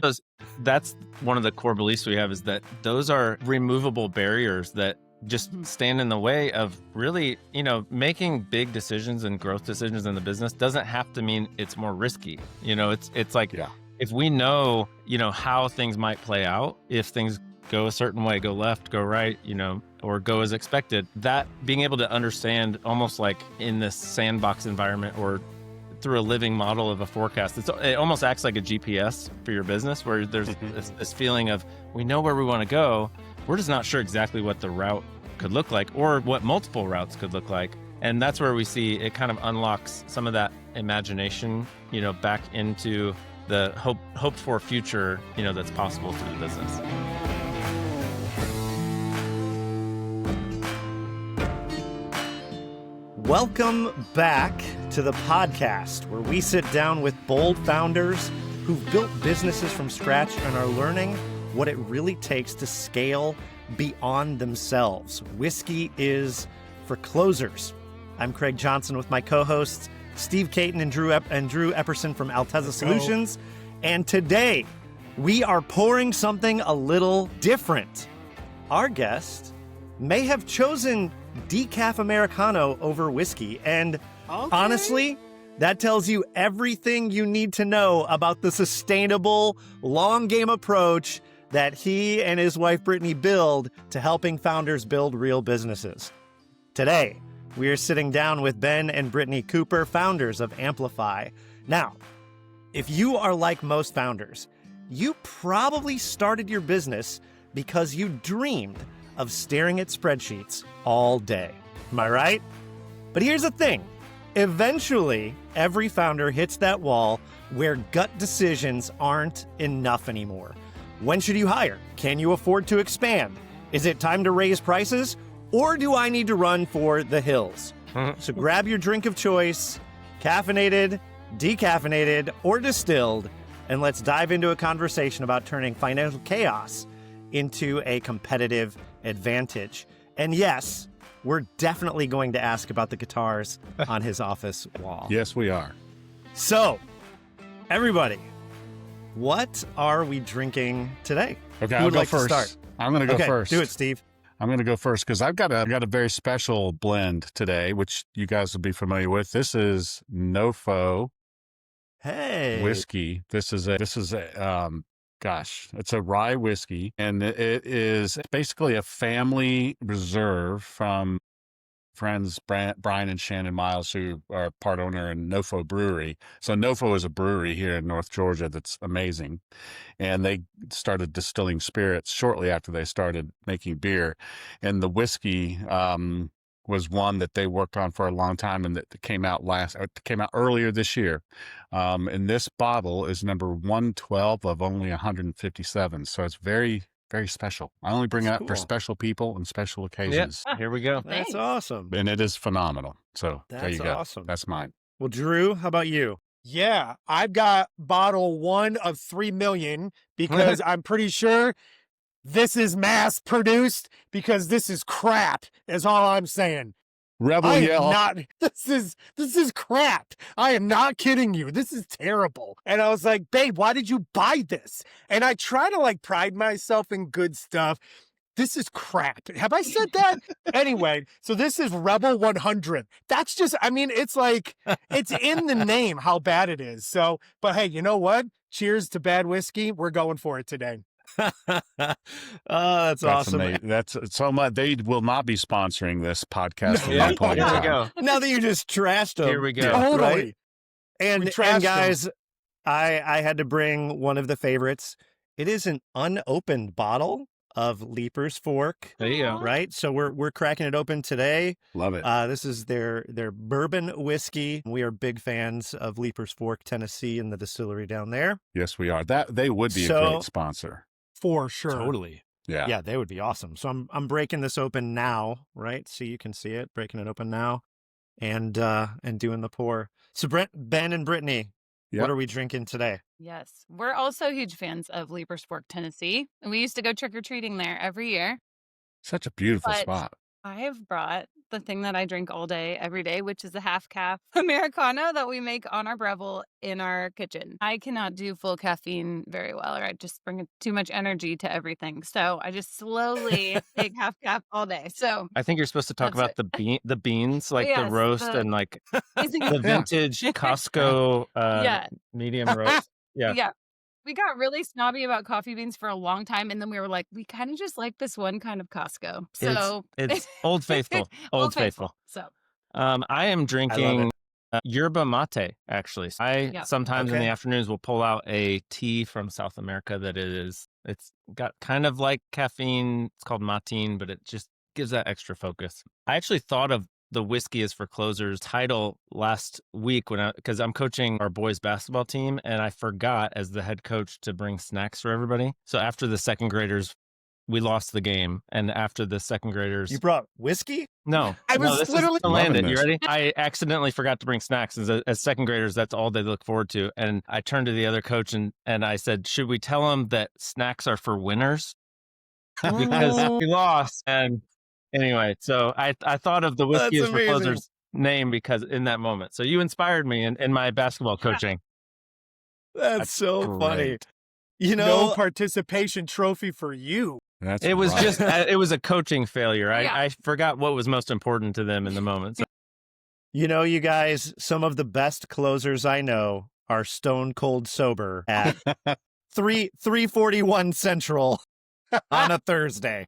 those, that's one of the core beliefs we have, is that those are removable barriers that just stand in the way of really, making big decisions and growth decisions in the business. Doesn't have to mean it's more risky. It's like, if we know, how things might play out, if things go a certain way, go left, go right, or go as expected, that being able to understand almost like in this sandbox environment or through a living model of a forecast, it almost acts like a GPS for your business, where there's this feeling of, we know where we want to go. We're just not sure exactly what the route could look like or what multiple routes could look like. And that's where we see it kind of unlocks some of that imagination, back into the hoped for future, that's possible through the business. Welcome back to the podcast, where we sit down with bold founders who've built businesses from scratch and are learning what it really takes to scale beyond themselves. Whiskey is for closers. I'm Craig Johnson with my co-hosts, Steve Caton and Drew Epperson from Alteza Solutions. And today, we are pouring something a little different. Our guest may have chosen decaf americano over whiskey, and honestly, that tells you everything you need to know about the sustainable, long game approach that he and his wife Brittany build to helping founders build real businesses. Today, we are sitting down with Ben and Brittany Cooper, founders of Amplify. Now, if you are like most founders, you probably started your business because you dreamed of staring at spreadsheets all day. Am I right? But here's the thing. Eventually, every founder hits that wall where gut decisions aren't enough anymore. When should you hire? Can you afford to expand? Is it time to raise prices? Or do I need to run for the hills? So grab your drink of choice, caffeinated, decaffeinated, or distilled, and let's dive into a conversation about turning financial chaos into a competitive advantage. And yes, we're definitely going to ask about the guitars on his office wall. Yes, we are. So, everybody, what are we drinking today? Okay, Who I'll would go like first. to start? I'm going to go first. Do it, Steve. I'm going to go first because I've got a very special blend today, which you guys will be familiar with. This is Nofo whiskey. This is it's a rye whiskey, and it is basically a family reserve from friends Brian and Shannon Miles, who are part owner in Nofo Brewery. So Nofo is a brewery here in North Georgia that's amazing. And they started distilling spirits shortly after they started making beer. And the whiskey was one that they worked on for a long time, and that came out earlier this year. And this bottle is number 112 of only 157. So it's very, very special. I only bring it up for special people and special occasions. Yeah, here we go. That's awesome. And it is phenomenal. So there you go. That's awesome. That's mine. Well, Drew, how about you? Yeah, I've got bottle 1 of 3 million because I'm pretty sure this is mass produced, because this is crap, is all I'm saying. Rebel Yell. This is crap. I am not kidding you. This is terrible. And I was like, babe, why did you buy this? And I try to pride myself in good stuff. This is crap. Have I said that? Anyway, so this is Rebel 100. That's just, it's in the name how bad it is. So, but hey, you know what? Cheers to bad whiskey. We're going for it today. That's awesome. Amazing. That's so much. They will not be sponsoring this podcast from my point of view. Now that you just trashed them. Here we go. Totally. Right? And guys, I had to bring one of the favorites. It is an unopened bottle of Leaper's Fork. There you go. Right? So we're cracking it open today. Love it. This is their bourbon whiskey. We are big fans of Leaper's Fork, Tennessee, and the distillery down there. Yes, we are. That they would be a great sponsor. For sure. Totally. Yeah. Yeah, they would be awesome. So I'm breaking this open now, right? So you can see it, breaking it open now and doing the pour. So Ben and Brittany, what are we drinking today? Yes. We're also huge fans of Leaper's Fork, Tennessee. And we used to go trick-or-treating there every year. Such a beautiful spot. I have brought the thing that I drink all day, every day, which is a half calf americano that we make on our Breville in our kitchen. I cannot do full caffeine very well, or I just bring too much energy to everything. So I just slowly take half calf all day. So I think you're supposed to talk that's about it. the beans, like the Yes, roast and like the Yeah. vintage Yeah. Costco yeah, medium roast. Yeah. yeah. We got really snobby about coffee beans for a long time, and then we were like, we kind of just like this one kind of Costco. So It's Old Faithful. Old Old Faithful. Faithful. So I am I love it. drinking yerba mate, actually. I yeah, sometimes in the Okay. afternoons will pull out a tea from South America it's got kind of like caffeine. It's called matine, but it just gives that extra focus. I actually thought of the Whiskey is for Closers title last week because I'm coaching our boys basketball team, and I forgot as the head coach to bring snacks for everybody. So after the second graders, we lost the game, and after the second graders, You brought whiskey? no, I no, was this literally is to land loving it. You this. ready? I accidentally forgot to bring snacks. As second graders, that's all they look forward to. And I turned to the other coach and I said, should we tell them that snacks are for winners? Because we lost. And anyway, so I thought of the Whiskey That's is for amazing. Closers name because in that moment. So you inspired me in my basketball coaching. That's so funny. great. You no know, participation trophy for you. That's It was right. just, it was a coaching failure. Yeah. I forgot what was most important to them in the moment. So you guys, some of the best closers I know are stone cold sober at 3:41 Central on a Thursday.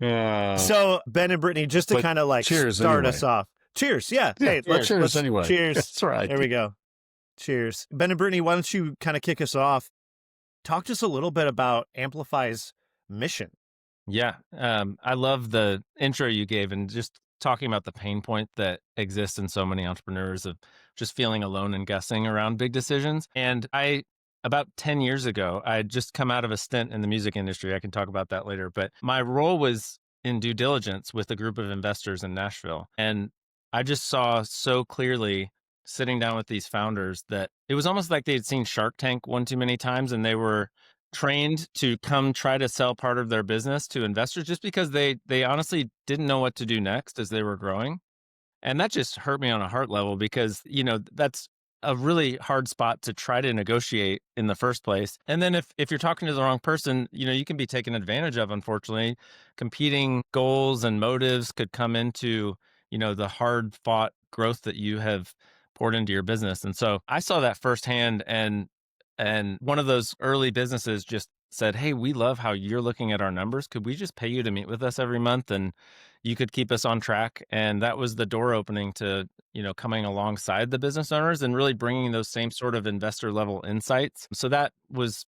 So Ben and Brittany, just to But kind of like cheers start anyway. us off. Cheers. Yeah. Yeah, Hey, well, cheers anyway. Cheers. That's right. There we go. Cheers. Ben and Brittany, why don't you kind of kick us off? Talk to us a little bit about Amplify's mission. yeah, I love the intro you gave and just talking about the pain point that exists in so many entrepreneurs of just feeling alone and guessing around big decisions. And about 10 years ago, I had just come out of a stint in the music industry. I can talk about that later. But my role was in due diligence with a group of investors in Nashville. And I just saw so clearly sitting down with these founders that it was almost like they'd seen Shark Tank one too many times and they were trained to come try to sell part of their business to investors just because they honestly didn't know what to do next as they were growing. And that just hurt me on a heart level because, that's a really hard spot to try to negotiate in the first place. And then if you're talking to the wrong person, you can be taken advantage of, unfortunately. Competing goals and motives could come into, the hard fought growth that you have poured into your business. And so I saw that firsthand, and one of those early businesses just said, "Hey, we love how you're looking at our numbers. Could we just pay you to meet with us every month and you could keep us on track?" And that was the door opening to, coming alongside the business owners and really bringing those same sort of investor level insights. So that was,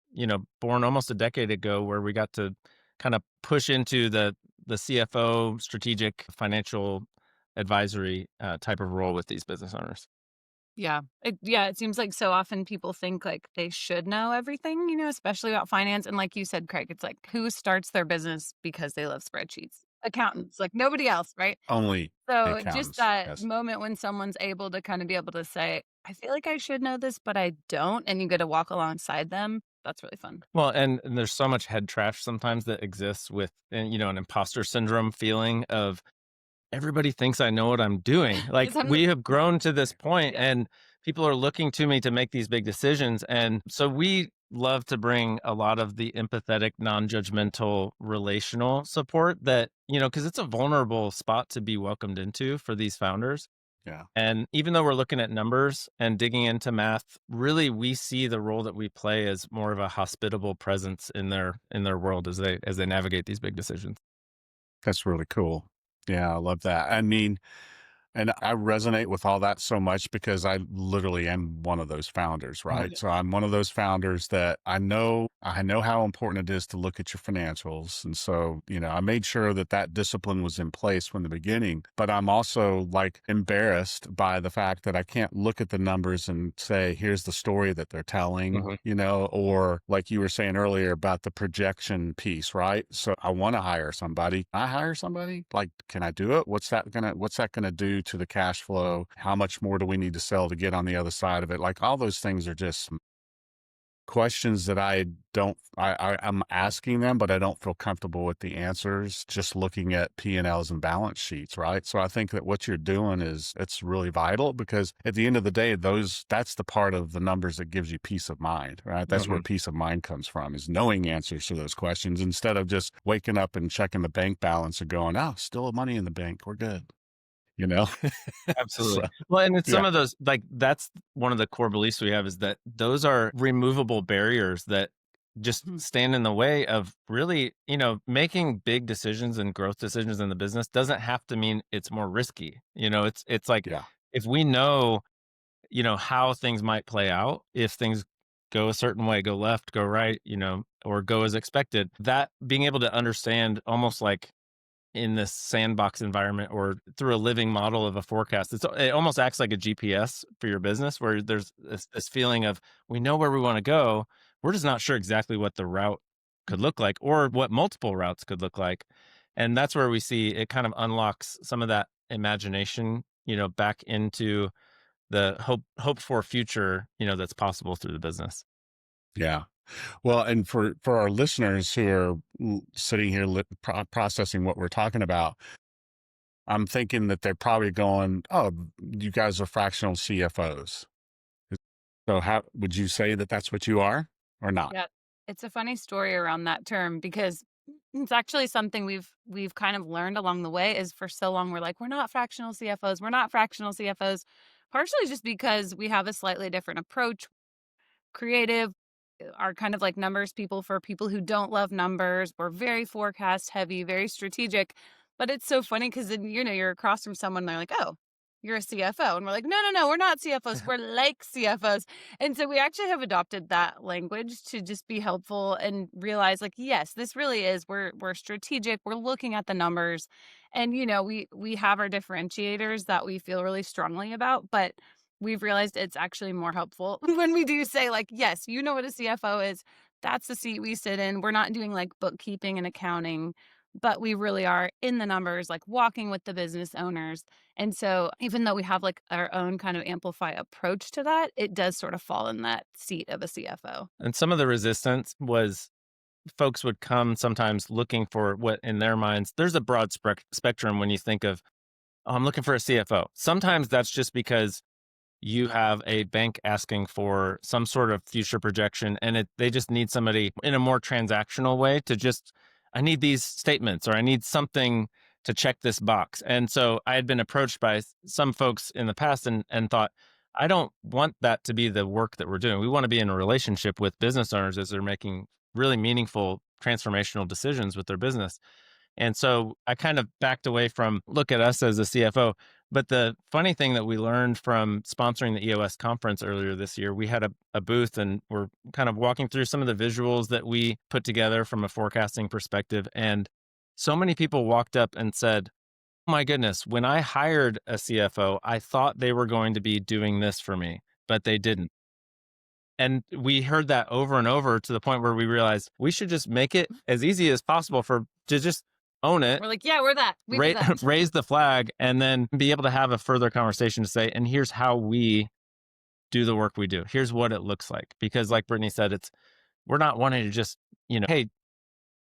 born almost a decade ago, where we got to kind of push into the CFO, strategic financial advisory type of role with these business owners. Yeah. It seems like so often people think like they should know everything, especially about finance. And like you said, Craig, it's like who starts their business because they love spreadsheets? Accountants, like nobody else, right? Only So accountants. just that Yes. moment when someone's able to kind of be able to say, I feel like I should know this, but I don't. And you get to walk alongside them. That's really fun. Well, and there's so much head trash sometimes that exists with, an imposter syndrome feeling of everybody thinks I know what I'm doing. Like we have grown to this point Yeah. and people are looking to me to make these big decisions. And so we love to bring a lot of the empathetic, non-judgmental relational support that, because it's a vulnerable spot to be welcomed into for these founders. Yeah. And even though we're looking at numbers and digging into math, really we see the role that we play as more of a hospitable presence in their world as they navigate these big decisions. That's really cool. Yeah, I love that. I mean, and I resonate with all that so much because I literally am one of those founders, right? So I'm one of those founders that I know how important it is to look at your financials. And so, I made sure that discipline was in place from the beginning, but I'm also like embarrassed by the fact that I can't look at the numbers and say, here's the story that they're telling, or like you were saying earlier about the projection piece, right? So I want to hire somebody. I hire somebody, like, can I do it? What's that gonna do to the cash flow? How much more do we need to sell to get on the other side of it? Like all those things are just questions that I'm asking them, but I don't feel comfortable with the answers, just looking at P&Ls and balance sheets, right? So I think that what you're doing it's really vital, because at the end of the day, that's the part of the numbers that gives you peace of mind, right? That's where peace of mind comes from, is knowing answers to those questions instead of just waking up and checking the bank balance and going, oh, still money in the bank. We're good. You know? Absolutely. So, Well, and it's some yeah. of those, like, that's one of the core beliefs we have, is that those are removable barriers that just stand in the way of really, making big decisions and growth decisions in the business. Doesn't have to mean it's more risky. It's like, Yeah. if we know, how things might play out, if things go a certain way, go left, go right, or go as expected, that being able to understand, almost like in this sandbox environment or through a living model of a forecast, it almost acts like a GPS for your business, where there's this feeling of, we know where we want to go. We're just not sure exactly what the route could look like, or what multiple routes could look like. And that's where we see it kind of unlocks some of that imagination, back into the hope for future, that's possible through the business. Yeah. Well, and for our listeners who are sitting here processing what we're talking about, I'm thinking that they're probably going, "Oh, you guys are fractional CFOs." So, how would you say that that's what you are, or not? Yeah. It's a funny story around that term, because it's actually something we've kind of learned along the way. Is for so long we're like, we're not fractional CFOs, we're not fractional CFOs, partially just because we have a slightly different approach. Creative are kind of like numbers people. For people who don't love numbers, we're very forecast heavy, very strategic. But it's so funny because then, you're across from someone, they're like, oh, you're a CFO. And we're like, no, no, no, we're not CFOs. We're like CFOs. And so we actually have adopted that language to just be helpful and realize, like, yes, this really is, we're strategic. We're looking at the numbers. And, we have our differentiators that we feel really strongly about, but we've realized it's actually more helpful when we do say, like, yes, you know what a CFO is. That's the seat we sit in. We're not doing like bookkeeping and accounting, but we really are in the numbers, like walking with the business owners. And so even though we have like our own kind of Amplify approach to that, it does sort of fall in that seat of a CFO. And some of the resistance was, folks would come sometimes looking for what, in their minds, there's a broad spectrum when you think of, oh, I'm looking for a CFO. Sometimes that's just because you have a bank asking for some sort of future projection, and they just need somebody in a more transactional way to just, I need these statements, or I need something to check this box. And so I had been approached by some folks in the past and thought, I don't want that to be the work that we're doing. We want to be in a relationship with business owners as they're making really meaningful transformational decisions with their business. And so I kind of backed away from, look at us as a CFO. But the funny thing that we learned from sponsoring the EOS conference earlier this year, we had a booth, and we're kind of walking through some of the visuals that we put together from a forecasting perspective. And so many people walked up and said, oh my goodness, when I hired a CFO, I thought they were going to be doing this for me, but they didn't. And we heard that over and over, to the point where we realized we should just make it as easy as possible to just own it, We're like, yeah, we're that. We do that. raise the flag, and then be able to have a further conversation to say, and here's how we do the work we do. Here's what it looks like. Because like Brittany said, we're not wanting to just, hey,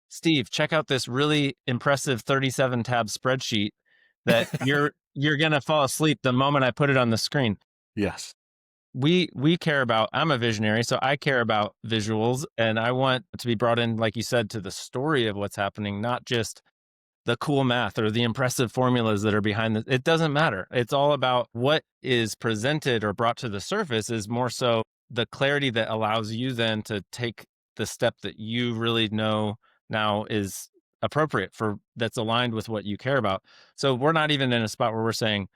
Steve, check out this really impressive 37 tab spreadsheet that you're going to fall asleep the moment I put it on the screen. Yes. We care about, I'm a visionary, so I care about visuals, and I want to be brought in, like you said, to the story of what's happening, not just the cool math or the impressive formulas that are behind this. It doesn't matter. It's all about what is presented or brought to the surface, is more so the clarity that allows you then to take the step that you really know now is appropriate that's aligned with what you care about. So we're not even in a spot where we're saying,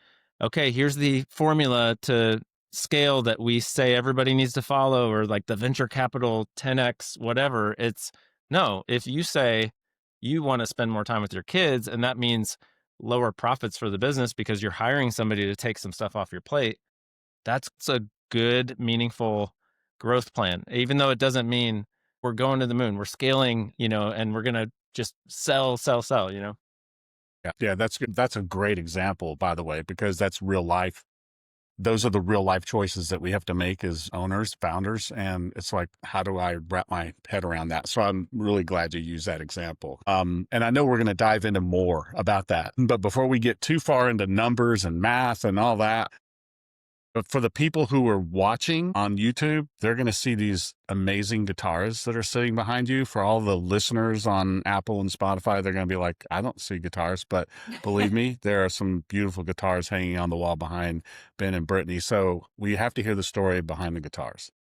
okay, here's the formula to scale that we say everybody needs to follow, or like the venture capital 10x, whatever. It's no, if you say you want to spend more time with your kids, and that means lower profits for the business because you're hiring somebody to take some stuff off your plate, that's a good, meaningful growth plan. Even though it doesn't mean we're going to the moon, we're scaling, and we're going to just sell, Yeah. Yeah. That's good. That's a great example, by the way, because that's real life. those are the real life choices that we have to make as owners, founders. And it's like, how do I wrap my head around that? So I'm really glad you use that example. And I know we're going to dive into more about that. But before we get too far into numbers and math and all that, but for the people who are watching on YouTube, they're going to see these amazing guitars that are sitting behind you. For all the listeners on Apple and Spotify, they're going to be like, I don't see guitars, but believe me, there are some beautiful guitars hanging on the wall behind Ben and Brittany. So we have to hear the story behind the guitars.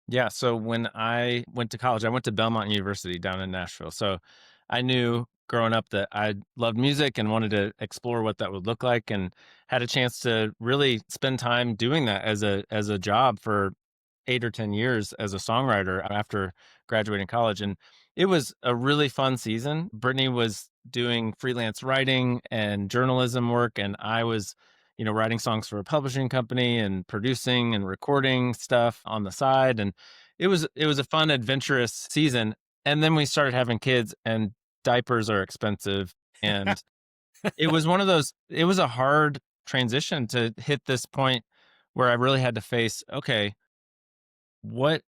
Yeah. So when I went to college, I went to Belmont University down in Nashville. So I knew growing up that I loved music and wanted to explore what that would look like, and had a chance to really spend time doing that as a job for 8 or 10 years as a songwriter after graduating college. And it was a really fun season. Brittany was doing freelance writing and journalism work, and I was, writing songs for a publishing company and producing and recording stuff on the side. And it was a fun, adventurous season. And then we started having kids, and diapers are expensive. And it was one of those, it was a hard transition to hit this point where I really had to face, okay, what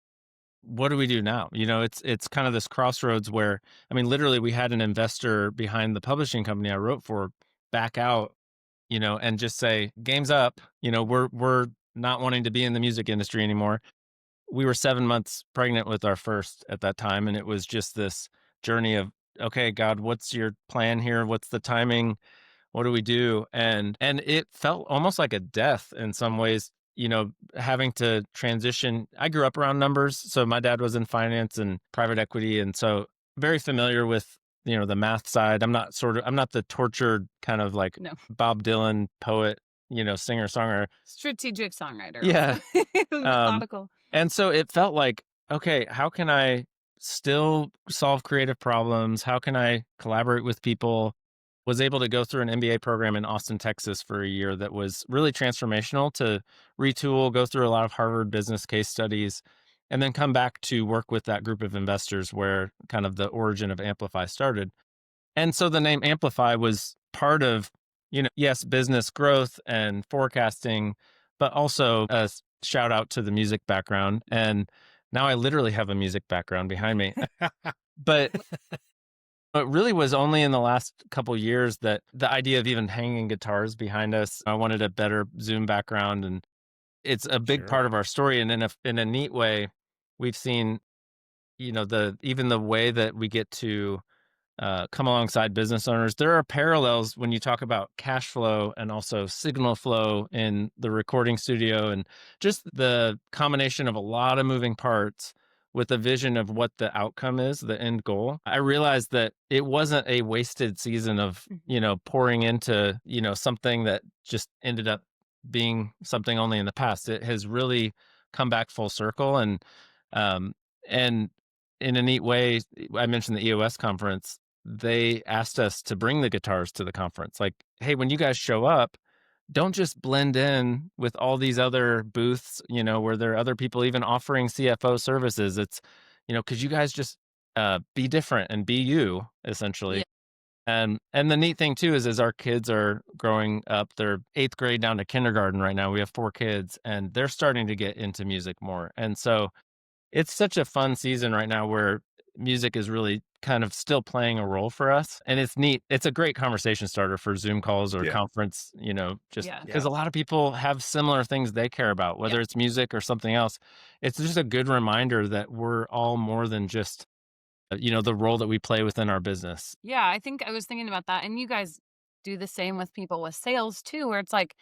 do we do now? It's kind of this crossroads where, I mean, literally we had an investor behind the publishing company I wrote for back out, and just say, game's up, we're not wanting to be in the music industry anymore. We were 7 months pregnant with our first at that time. And it was just this journey of, okay, God, what's your plan here? What's the timing? What do we do? And it felt almost like a death in some ways, having to transition. I grew up around numbers. So my dad was in finance and private equity. And so very familiar with, the math side. I'm not the tortured kind of like No. Bob Dylan poet, singer, songwriter. Strategic songwriter. Yeah. Methodical. And so it felt like, okay, how can I still solve creative problems? How can I collaborate with people? Was able to go through an MBA program in Austin, Texas for a year that was really transformational, to retool, go through a lot of Harvard business case studies, and then come back to work with that group of investors where kind of the origin of Amplify started. And so the name Amplify was part of, yes, business growth and forecasting, but also a shout out to the music background. And now I literally have a music background behind me. But it really was only in the last couple years that the idea of even hanging guitars behind us, I wanted a better Zoom background. And it's a big part of our story. And in a neat way, we've seen, even the way that we get to come alongside business owners. There are parallels when you talk about cash flow and also signal flow in the recording studio, and just the combination of a lot of moving parts with a vision of what the outcome is, the end goal. I realized that it wasn't a wasted season of, pouring into, something that just ended up being something only in the past. It has really come back full circle. And in a neat way, I mentioned the EOS conference. They asked us to bring the guitars to the conference. Like, hey, when you guys show up, don't just blend in with all these other booths, where there are other people even offering CFO services. It's, could you guys just be different and be you, essentially? Yeah. And the neat thing too is, as our kids are growing up, they're 8th grade down to kindergarten right now. We have 4 kids, and they're starting to get into music more. And so it's such a fun season right now where music is really kind of still playing a role for us. And it's neat. It's a great conversation starter for Zoom calls or conference, just because a lot of people have similar things they care about, whether it's music or something else. It's just a good reminder that we're all more than just, the role that we play within our business. Yeah, I think I was thinking about that. And you guys do the same with people with sales too, where it's like,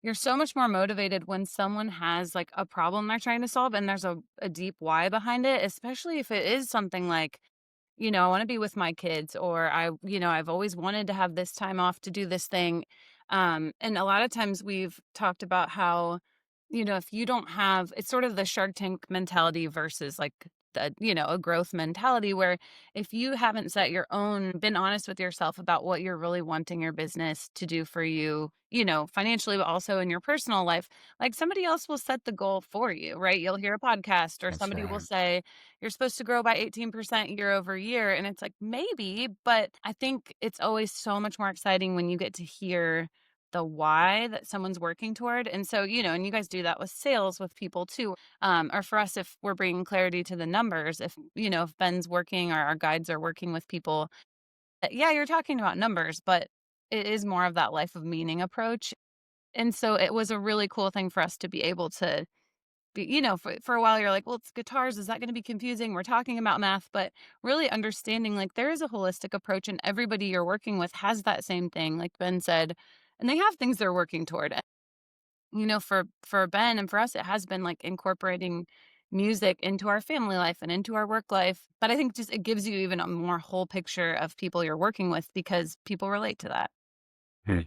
you're so much more motivated when someone has like a problem they're trying to solve and there's a deep why behind it, especially if it is something like, I want to be with my kids, or I've always wanted to have this time off to do this thing. And a lot of times we've talked about how, if you don't have, it's sort of the Shark Tank mentality versus like a growth mentality, where if you haven't been honest with yourself about what you're really wanting your business to do for you, financially, but also in your personal life, like somebody else will set the goal for you, right? You'll hear a podcast or somebody will say, you're supposed to grow by 18% year over year. And it's like, maybe, but I think it's always so much more exciting when you get to hear the why that someone's working toward. And so, and you guys do that with sales with people too. Or for us, if we're bringing clarity to the numbers, if Ben's working or our guides are working with people, yeah, you're talking about numbers, but it is more of that life of meaning approach. And so it was a really cool thing for us to be able to be, for a while you're like, well, it's guitars. Is that going to be confusing? We're talking about math, but really understanding like there is a holistic approach and everybody you're working with has that same thing, like Ben said, and they have things they're working toward. For Ben and for us, it has been like incorporating music into our family life and into our work life. But I think just it gives you even a more whole picture of people you're working with because people relate to that. Hmm.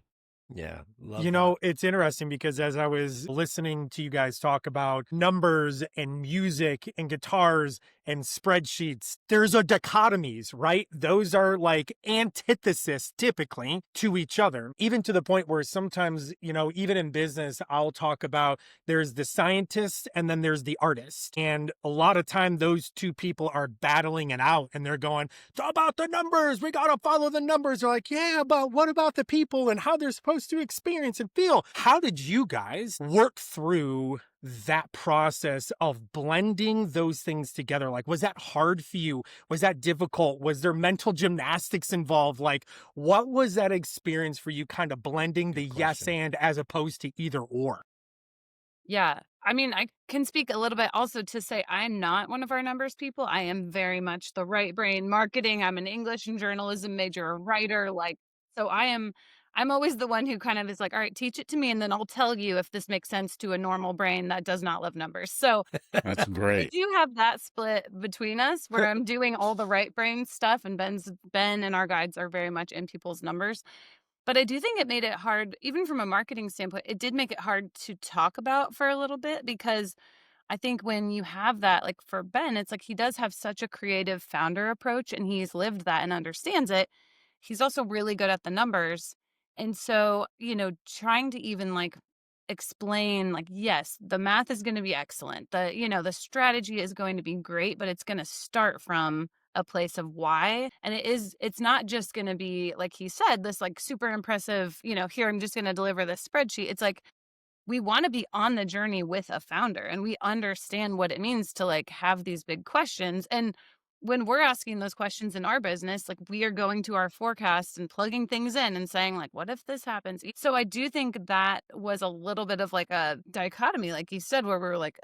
Yeah, love that. It's interesting because as I was listening to you guys talk about numbers and music and guitars and spreadsheets, there's a dichotomies, right? Those are like antithesis typically to each other, even to the point where sometimes, even in business, I'll talk about there's the scientist and then there's the artist. And a lot of time those two people are battling it out and they're going, it's about the numbers. We got to follow the numbers. They're like, yeah, but what about the people and how they're supposed to experience and feel? How did you guys work through that process of blending those things together? Like, was that hard for you? Was that difficult? Was there mental gymnastics involved? Like, what was that experience for you kind of blending the yes and as opposed to either or? Yeah. I mean, I can speak a little bit also to say I'm not one of our numbers people. I am very much the right brain marketing. I'm an English and journalism major, a writer. So I'm always the one who kind of is like, all right, teach it to me. And then I'll tell you if this makes sense to a normal brain that does not love numbers. So That's we great. do have that split between us where I'm doing all the right brain stuff and Ben and our guides are very much in people's numbers. But I do think it made it hard, even from a marketing standpoint, it did make it hard to talk about for a little bit because I think when you have that, like for Ben, it's like he does have such a creative founder approach and he's lived that and understands it. He's also really good at the numbers. And so, trying to even like explain, like, yes, the math is going to be excellent. The strategy is going to be great, but it's going to start from a place of why. And it's not just going to be, like he said, this like super impressive, here, I'm just going to deliver this spreadsheet. It's like, we want to be on the journey with a founder and we understand what it means to like have these big questions. And when we're asking those questions in our business, like we are going to our forecast and plugging things in and saying like, what if this happens? So I do think that was a little bit of like a dichotomy, like you said, where we were like,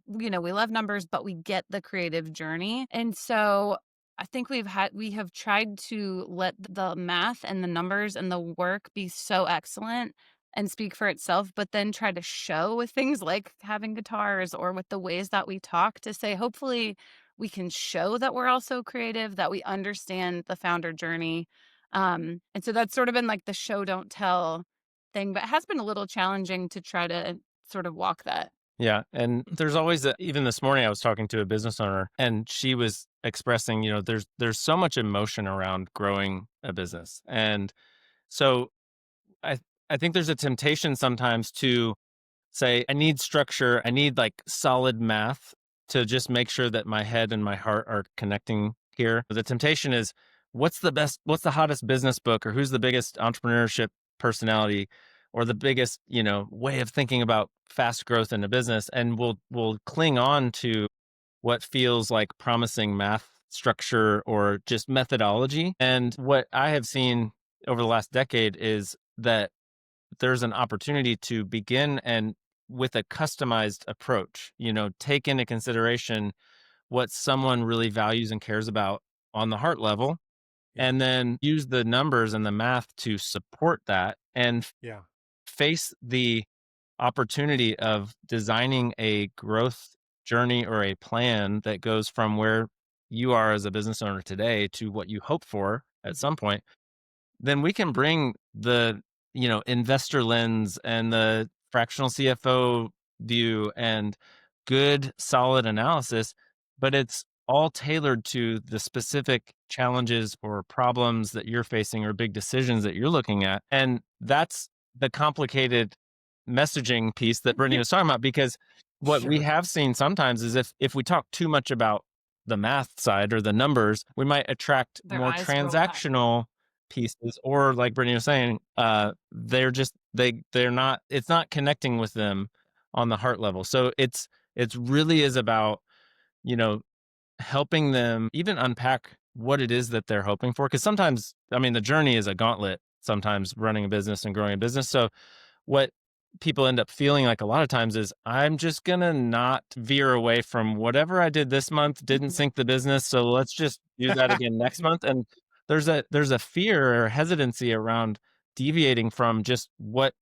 we love numbers, but we get the creative journey. And so I think we have tried to let the math and the numbers and the work be so excellent and speak for itself, but then try to show with things like having guitars or with the ways that we talk to say, hopefully we can show that we're also creative, that we understand the founder journey. And so that's sort of been like the show, don't tell thing, but it has been a little challenging to try to sort of walk that. Yeah. And there's always even this morning I was talking to a business owner and she was expressing, there's so much emotion around growing a business. And so I I think there's a temptation sometimes to say, I need structure, I need like solid math to just make sure that my head and my heart are connecting here. The temptation is what's the hottest business book or who's the biggest entrepreneurship personality or the biggest, way of thinking about fast growth in a business. And we'll cling on to what feels like promising math structure or just methodology. And what I have seen over the last decade is that there's an opportunity to begin and with a customized approach, take into consideration what someone really values and cares about on the heart level, and then use the numbers and the math to support that and Yeah. face the opportunity of designing a growth journey or a plan that goes from where you are as a business owner today to what you hope for at some point. Then we can bring the investor lens and the fractional CFO view and good solid analysis, but it's all tailored to the specific challenges or problems that you're facing or big decisions that you're looking at. And that's the complicated messaging piece that Brittany was talking about, because what we have seen sometimes is if we talk too much about the math side or the numbers, we might attract Their more eyes roll back. transactional pieces, or like Brittany was saying, they're just they're not, it's not connecting with them on the heart level. So it's really is about, you know, helping them even unpack what it is that they're hoping for. Because sometimes, I mean, the journey is a gauntlet, sometimes running a business and growing a business. So what people end up feeling like a lot of times is, I'm just going to not veer away from whatever I did this month didn't sink the business. So let's just do that again next month. And there's a fear or hesitancy around deviating from just what,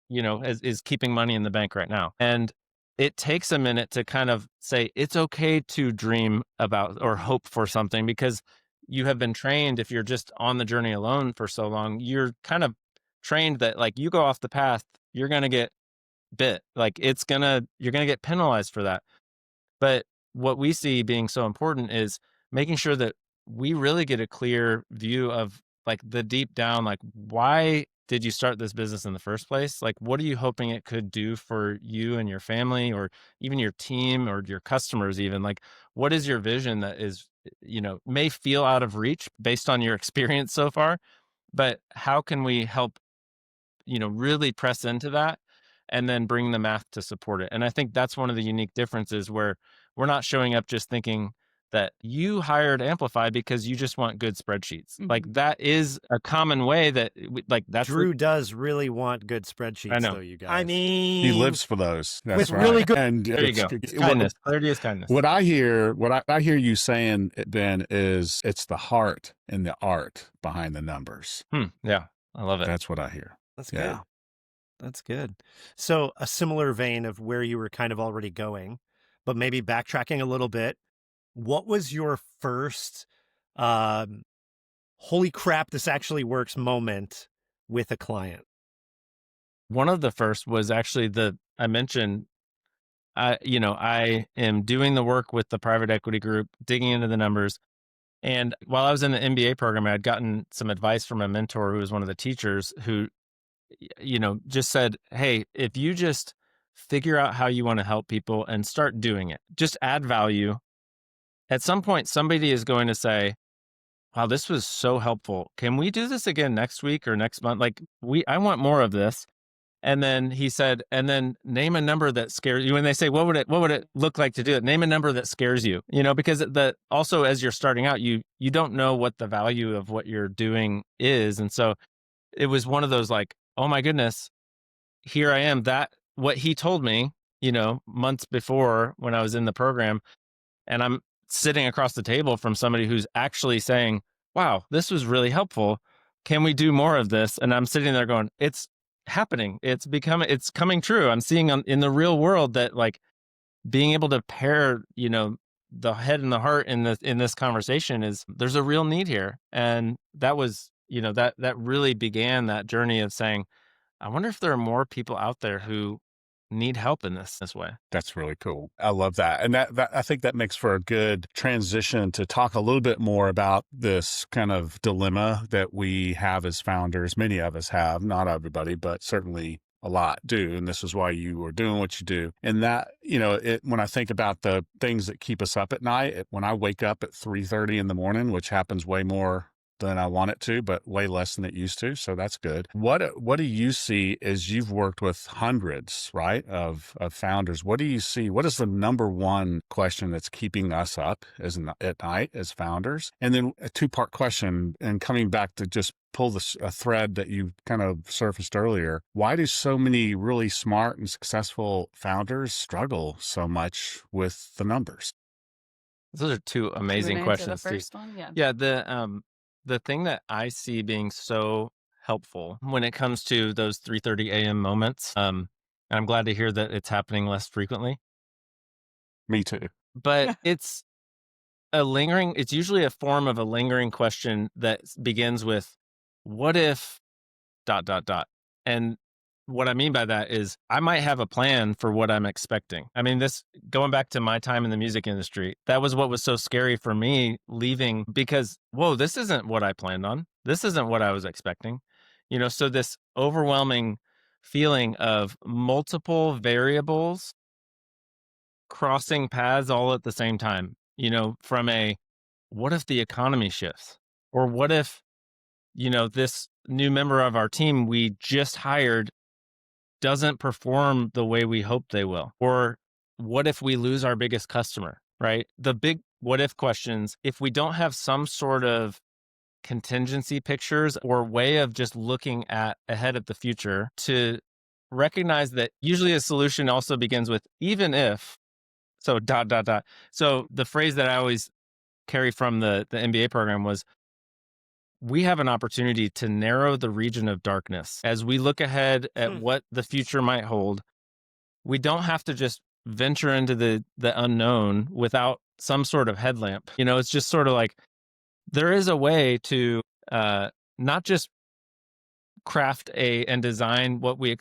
you know, is keeping money in the bank right now. And it takes a minute to kind of say it's okay to dream about or hope for something, because you have been trained, if you're just on the journey alone for so long, you're kind of trained that like you go off the path, you're going to get bit. Like you're going to get penalized for that. But what we see being so important is making sure that we really get a clear view of like the deep down, like, why did you start this business in the first place? Like, what are you hoping it could do for you and your family, or even your team or your customers, even? Like, what is your vision that is, you know, may feel out of reach based on your experience so far, but how can we help, you know, really press into that and then bring the math to support it? And I think that's one of the unique differences, where we're not showing up just thinking that you hired Amplify because you just want good spreadsheets. Like, that is a common way that like that's Drew does really want good I spreadsheets, know. though, you guys. I mean, He lives for those. That's with right. really good- And there you go. It's kindness. Clarity is kindness. What I hear you saying, Ben, is it's the heart and the art behind the numbers. Yeah, I love it. That's what I hear. That's Yeah. good. That's good. So a similar vein of where you were kind of already going, but maybe backtracking a little bit. What was your first holy crap, this actually works moment with a client? One of the first was actually I mentioned, I am doing the work with the private equity group, digging into the numbers. And while I was in the MBA program, I had gotten some advice from a mentor who was one of the teachers, who, you know, just said, hey, if you just figure out how you want to help people and start doing it, just add value. At some point, somebody is going to say, wow, this was so helpful. Can we do this again next week or next month? Like, I want more of this. And then he said, and then name a number that scares you. When they say, what would it look like to do it? Name a number that scares you, you know, because also as you're starting out, you don't know what the value of what you're doing is. And so it was one of those like, oh my goodness, here I am. That what he told me, you know, months before when I was in the program, and I'm sitting across the table from somebody who's actually saying, wow, this was really helpful. Can we do more of this? And I'm sitting there going, it's happening. It's coming true. I'm seeing in the real world that like being able to pair, you know, the head and the heart in this conversation there's a real need here. And that was, you know, that really began that journey of saying, I wonder if there are more people out there who need help in this way. That's really cool. I love that. And that I think that makes for a good transition to talk a little bit more about this kind of dilemma that we have as founders. Many of us have, not everybody, but certainly a lot do. And this is why you are doing what you do. And that, you know, when I think about the things that keep us up at night, when I wake up at 3:30 in the morning, which happens way more than I want it to, but way less than it used to. So that's good. What do you see as you've worked with hundreds, right, of founders? What do you see? What is the number one question that's keeping us up at night as founders? And then a two-part question, and coming back to just pull a thread that you kind of surfaced earlier. Why do so many really smart and successful founders struggle so much with the numbers? Those are two amazing questions. The first one, yeah. Yeah, the thing that I see being so helpful when it comes to those 3:30 a.m. moments, and I'm glad to hear that it's happening less frequently. Me too. But it's usually a form of a lingering question that begins with, what if ... And what I mean by that is I might have a plan for what I'm expecting. I mean, going back to my time in the music industry, that was what was so scary for me leaving, because, whoa, this isn't what I planned on. This isn't what I was expecting. You know, so this overwhelming feeling of multiple variables crossing paths all at the same time, you know, from what if the economy shifts? Or what if, you know, this new member of our team we just hired doesn't perform the way we hope they will? Or what if we lose our biggest customer, right? The big what if questions, if we don't have some sort of contingency pictures or way of just looking ahead at the future to recognize that usually a solution also begins with even if, so ... So the phrase that I always carry from the MBA program was, we have an opportunity to narrow the region of darkness. As we look ahead at what the future might hold, we don't have to just venture into the unknown without some sort of headlamp. It's just sort of like, there is a way to not just craft and design what we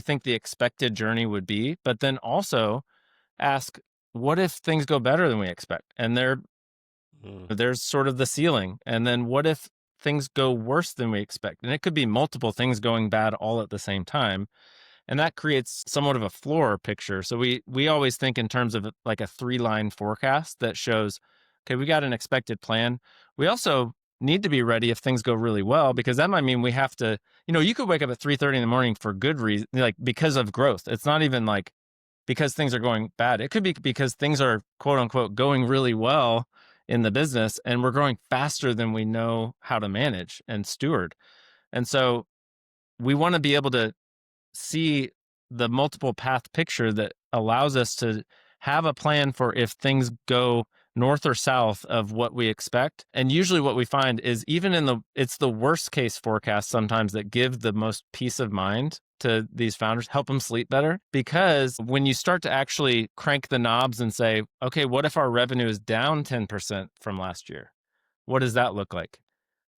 think the expected journey would be, but then also ask, what if things go better than we expect? And there's sort of the ceiling. And then what if things go worse than we expect? And it could be multiple things going bad all at the same time. And that creates somewhat of a floor picture. So we always think in terms of like a 3-line forecast that shows, okay, we got an expected plan. We also need to be ready if things go really well, because that might mean we have to, you could wake up at 3:30 in the morning for good reason, like because of growth. It's not even like because things are going bad. It could be because things are quote unquote going really well in the business and we're growing faster than we know how to manage and steward. And so we want to be able to see the multiple path picture that allows us to have a plan for if things go north or south of what we expect. And usually what we find is even it's the worst case forecast sometimes that give the most peace of mind to these founders, help them sleep better. Because when you start to actually crank the knobs and say, okay, what if our revenue is down 10% from last year? What does that look like?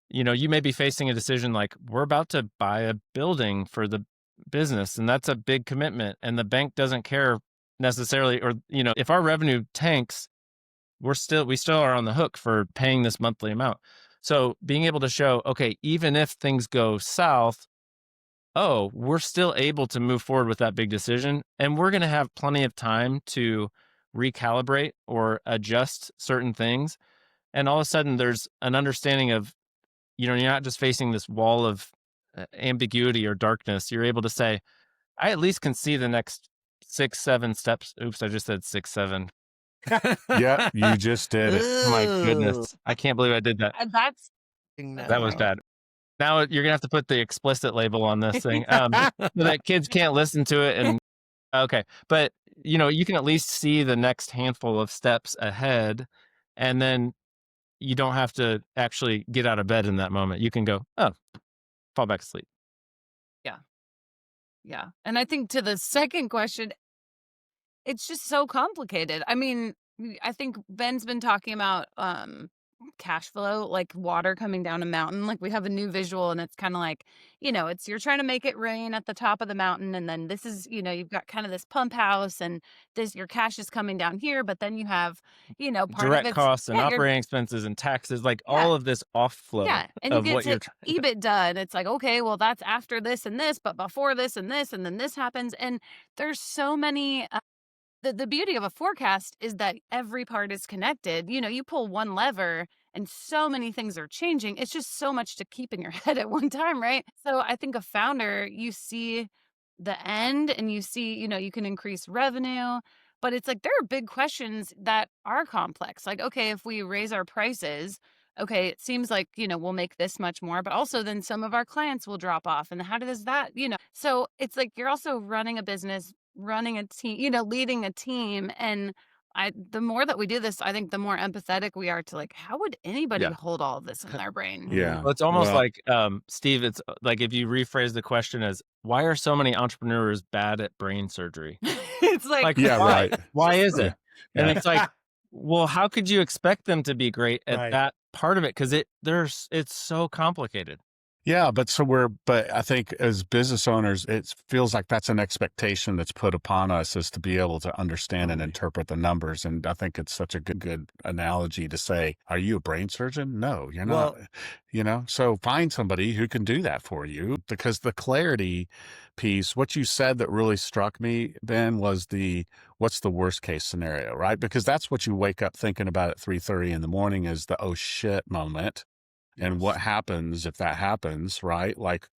You may be facing a decision like, we're about to buy a building for the business, and that's a big commitment, and the bank doesn't care necessarily, or if our revenue tanks, we still are on the hook for paying this monthly amount. So being able to show, okay, even if things go south, we're still able to move forward with that big decision, and we're going to have plenty of time to recalibrate or adjust certain things. And all of a sudden there's an understanding of, you're not just facing this wall of ambiguity or darkness. You're able to say, I at least can see the next 6, 7 steps. Oops, I just said 6, 7. Yeah, you just did it. Oh my goodness. I can't believe I did that. That was bad. Now you're going to have to put the explicit label on this thing so that kids can't listen to it. And okay. But, you can at least see the next handful of steps ahead, and then you don't have to actually get out of bed in that moment. You can go, fall back asleep. Yeah. And I think to the second question, it's just so complicated. I mean, I think Ben's been talking about cash flow, like water coming down a mountain. Like, we have a new visual, and it's kind of like, it's you're trying to make it rain at the top of the mountain, and then this is, you've got kind of this pump house, and your cash is coming down here, but then you have, part direct of it's costs and operating expenses and taxes, like all of this off flow. Yeah, and you get to EBITDA, and it's like, okay, well, that's after this and this, but before this and this, and then this happens, and there's so many. The beauty of a forecast is that every part is connected. You pull one lever and so many things are changing. It's just so much to keep in your head at one time, right? So I think a founder, you see the end and you see, you can increase revenue, but it's like there are big questions that are complex. Like, okay, if we raise our prices, okay, it seems like, we'll make this much more, but also then some of our clients will drop off. And how does that, so it's like you're also running a business, running a team, leading a team. And the more that we do this, I think the more empathetic we are to like, how would anybody hold all of this in their brain? Yeah. Well, it's almost like, Steve, it's like if you rephrase the question as, why are so many entrepreneurs bad at brain surgery? It's like yeah, why? right. Why is it? And Yeah. it's like, well, how could you expect them to be great at that part of it? Because it's so complicated. Yeah, but I think as business owners, it feels like that's an expectation that's put upon us, is to be able to understand and interpret the numbers. And I think it's such a good analogy to say, are you a brain surgeon? No, you're not, so find somebody who can do that for you, because the clarity piece, what you said that really struck me, Ben, was what's the worst case scenario, right? Because that's what you wake up thinking about at 3:30 in the morning, is the, oh shit moment. And what happens if that happens, right? Like,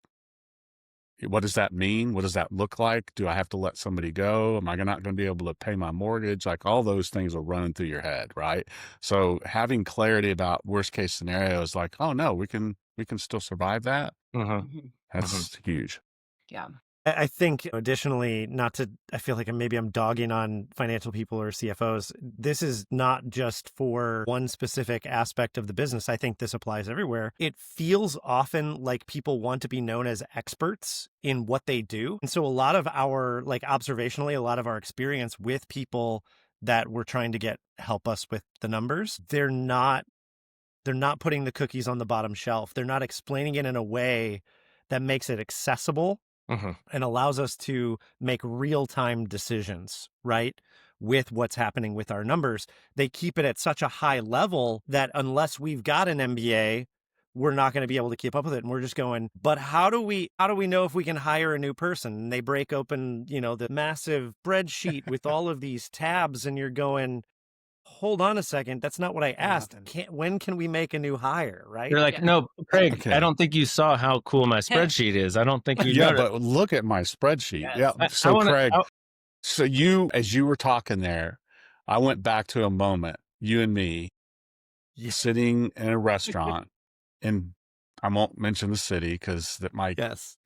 What does that mean? What does that look like? Do I have to let somebody go? Am I not going to be able to pay my mortgage? Like all those things are running through your head, right? So having clarity about worst case scenarios, like, oh no, we can still survive that. Mhm. That's huge. Yeah. I think additionally, I feel like maybe I'm dogging on financial people or CFOs. This is not just for one specific aspect of the business. I think this applies everywhere. It feels often like people want to be known as experts in what they do. And so a lot of our, like observationally, a lot of our experience with people that we're trying to get help us with the numbers, they're not putting the cookies on the bottom shelf. They're not explaining it in a way that makes it accessible and allows us to make real-time decisions, right? With what's happening with our numbers. They keep it at such a high level that unless we've got an MBA, we're not going to be able to keep up with it. And we're just going, but how do we know if we can hire a new person? And they break open, the massive spreadsheet with all of these tabs, and you're going, hold on a second, that's not what I asked. When can we make a new hire, right? You're like, Yeah. no, Craig, Okay. I don't think you saw how cool my spreadsheet is. I don't think you Yeah, noticed. but look at my spreadsheet. Yes. Yeah. So Craig, so as you were talking there, I went back to a moment, you and me sitting in a restaurant, and I won't mention the city because that might, Yes,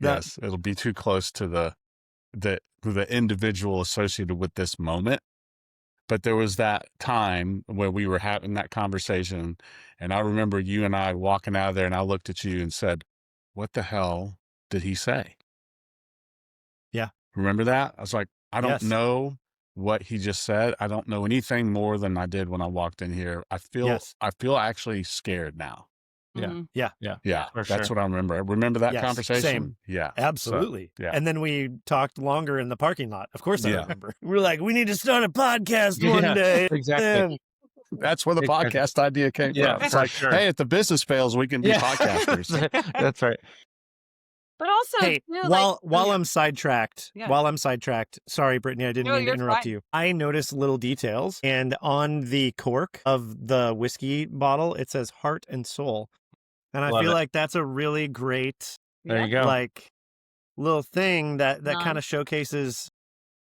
it'll be too close to the individual associated with this moment. But there was that time where we were having that conversation, and I remember you and I walking out of there, and I looked at you and said, what the hell did he say? Yeah. Remember that? I was like, I don't Yes. know what he just said. I don't know anything more than I did when I walked in here. I feel actually scared now. Mhm. Yeah, for that's sure. what I remember. Remember that Yes, conversation? same. Yeah. Absolutely. So, yeah. And then we talked longer in the parking lot. Of course I Yeah. remember. We're like, we need to start a podcast one Yeah, day. exactly. And That's where the Exactly. podcast idea came Yeah, from. It's for like, sure. hey, if the business fails, we can be podcasters. That's right. But also, hey, too, while I'm sidetracked, Yeah. sorry, Brittany, I didn't No, mean to you're interrupt fine. you. I noticed little details, and on the cork of the whiskey bottle, it says heart and soul. And I Love feel it. like that's a really great, There you go. like, little thing that Nod. kind of showcases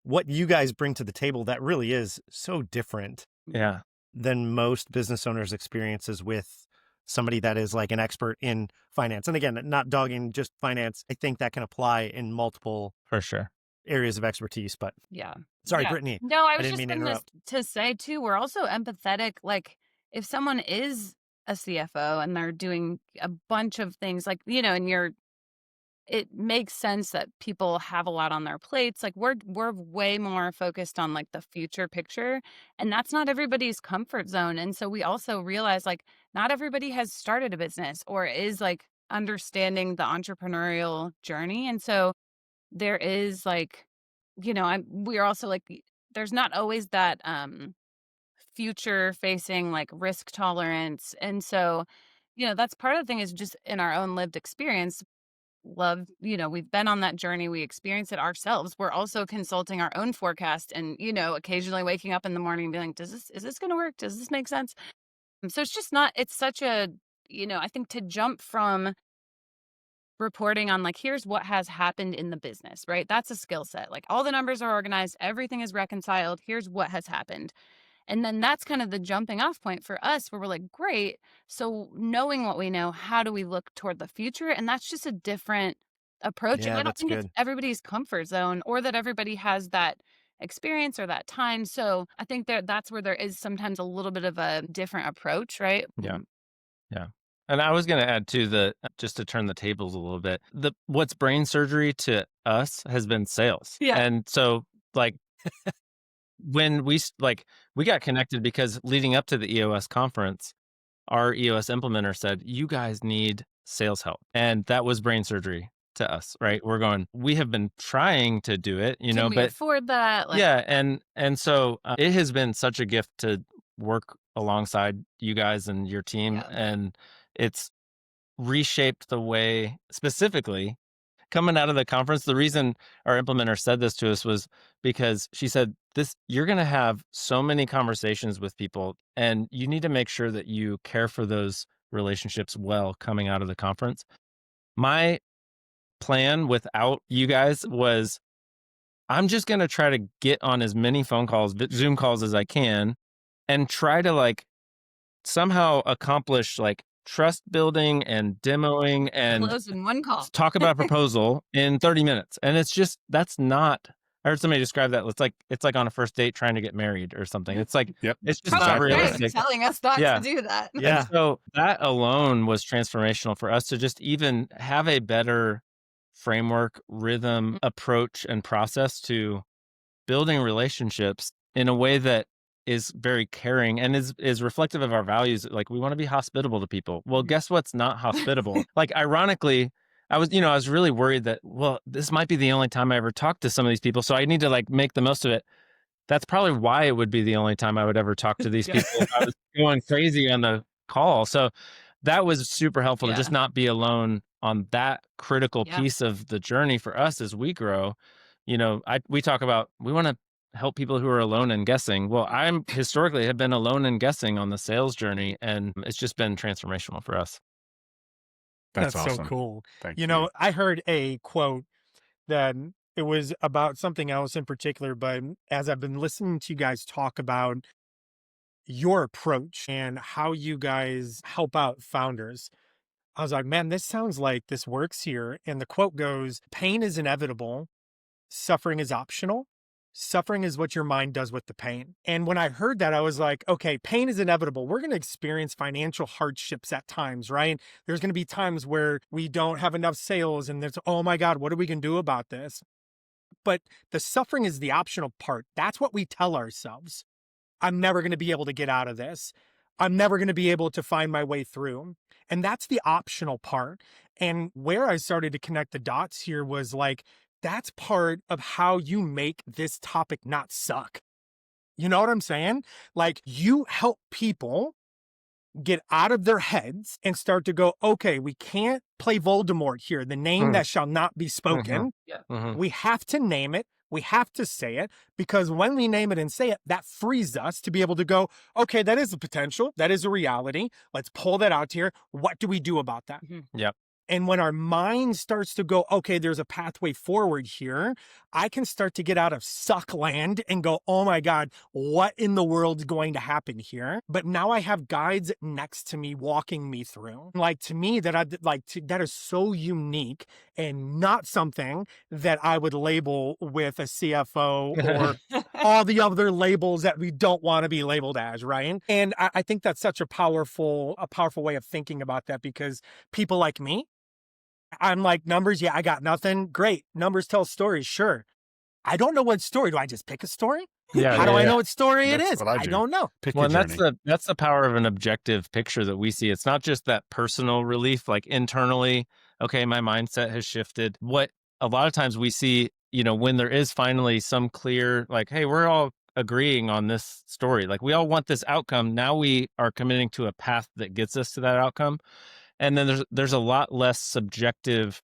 what you guys bring to the table that really is so different Yeah. than most business owners' experiences with somebody that is like an expert in finance. And again, not dogging just finance. I think that can apply in multiple For sure. areas of expertise. But Yeah. sorry, Yeah. Brittany. No, I was didn't just mean to going interrupt. to say, too, we're also empathetic. Like, if someone is a CFO and they're doing a bunch of things, like, and it makes sense that people have a lot on their plates. Like, we're way more focused on like the future picture, and that's not everybody's comfort zone. And so we also realize, like, not everybody has started a business or is like understanding the entrepreneurial journey. And so there is like, we're also like, there's not always that future facing like risk tolerance. And so, that's part of the thing, is just in our own lived experience. We've been on that journey. We experience it ourselves. We're also consulting our own forecast and, occasionally waking up in the morning and being like, is this going to work? Does this make sense? And so it's just not, it's such a, I think to jump from reporting on like, here's what has happened in the business, right? That's a skill set. Like, all the numbers are organized, everything is reconciled. Here's what has happened. And then that's kind of the jumping off point for us, where we're like, great. So knowing what we know, how do we look toward the future? And that's just a different approach. And Yeah, I don't that's think it's good. everybody's comfort zone, or that everybody has that experience or that time. So I think that's where there is sometimes a little bit of a different approach, right? Yeah. Yeah. And I was going to add too, just to turn the tables a little bit, what's brain surgery to us has been sales. Yeah. And so like when we got connected because leading up to the EOS conference, our EOS implementer said, you guys need sales help. And that was brain surgery to us, right? We're going, we have been trying to do it, Can we but afford that? Like, yeah. And so it has been such a gift to work alongside you guys and your team. Yeah. And it's reshaped the way, specifically coming out of the conference. The reason our implementer said this to us was because she said, you're going to have so many conversations with people, and you need to make sure that you care for those relationships well coming out of the conference. My plan without you guys was I'm just going to try to get on as many phone calls, Zoom calls as I can, and try to like somehow accomplish like trust building and demoing and Close in one call. talk about a proposal in 30 minutes. And it's just, that's not, I heard somebody describe that. It's like on a first date trying to get married or something. It's like, Yep. it's just Probably not Exactly right. realistic. telling us not Yeah. to do that. Yeah. And so that alone was transformational for us to just even have a better framework, rhythm, approach, and process to building relationships in a way that is very caring and is reflective of our values. Like we want to be hospitable to people. Well, guess what's not hospitable? Like ironically, I was really worried that, well, this might be the only time I ever talk to some of these people. So I need to like make the most of it. That's probably why it would be the only time I would ever talk to these people if I was going crazy on the call. So that was super helpful to just not be alone on that critical piece of the journey for us as we grow. You know, we talk about, we want to help people who are alone and guessing. Well, I'm historically have been alone and guessing on the sales journey, and it's just been transformational for us. That's so awesome. cool. Thank You know, I heard a quote that it was about something else in particular, but as I've been listening to you guys talk about your approach and how you guys help out founders, I was like, man, this sounds like this works here. And the quote goes, pain is inevitable, suffering is optional. Suffering is what your mind does with the pain. And when I heard that, I was like, okay, pain is inevitable. We're going to experience financial hardships at times, right? There's going to be times where we don't have enough sales and there's, oh my God, what are we going to do about this? But the suffering is the optional part. That's what we tell ourselves. I'm never going to be able to get out of this. I'm never going to be able to find my way through. And that's the optional part. And where I started to connect the dots here was like, that's part of how you make this topic not suck. You know what I'm saying? Like you help people get out of their heads and start to go, okay, we can't play Voldemort here, the name that shall not be spoken. We have to name it. We have to say it, because when we name it and say it, that frees us to be able to go, okay, that is a potential. That is a reality. Let's pull that out here. What do we do about that? Yep. And when our mind starts to go, okay, there's a pathway forward here, I can start to get out of suck land and go, oh my God, what in the world is going to happen here? But now I have guides next to me walking me through. Like to me, that is so unique and not something that I would label with a CFO or all the other labels that we don't want to be labeled as, right? And I think that's such a powerful way of thinking about that, because people like me, I'm like, numbers, yeah, I got nothing. Great. Numbers tell stories. Sure. I don't know what story. Do I just pick a story? Yeah. How do I know what story it That's is? what I I do. don't know. Pick Well, your and journey. that's the power of an objective picture that we see. It's not just that personal relief, like internally, okay, my mindset has shifted. What a lot of times we see, you know, when there is finally some clear, like, hey, we're all agreeing on this story. Like we all want this outcome. Now we are committing to a path that gets us to that outcome. And then there's a lot less subjective,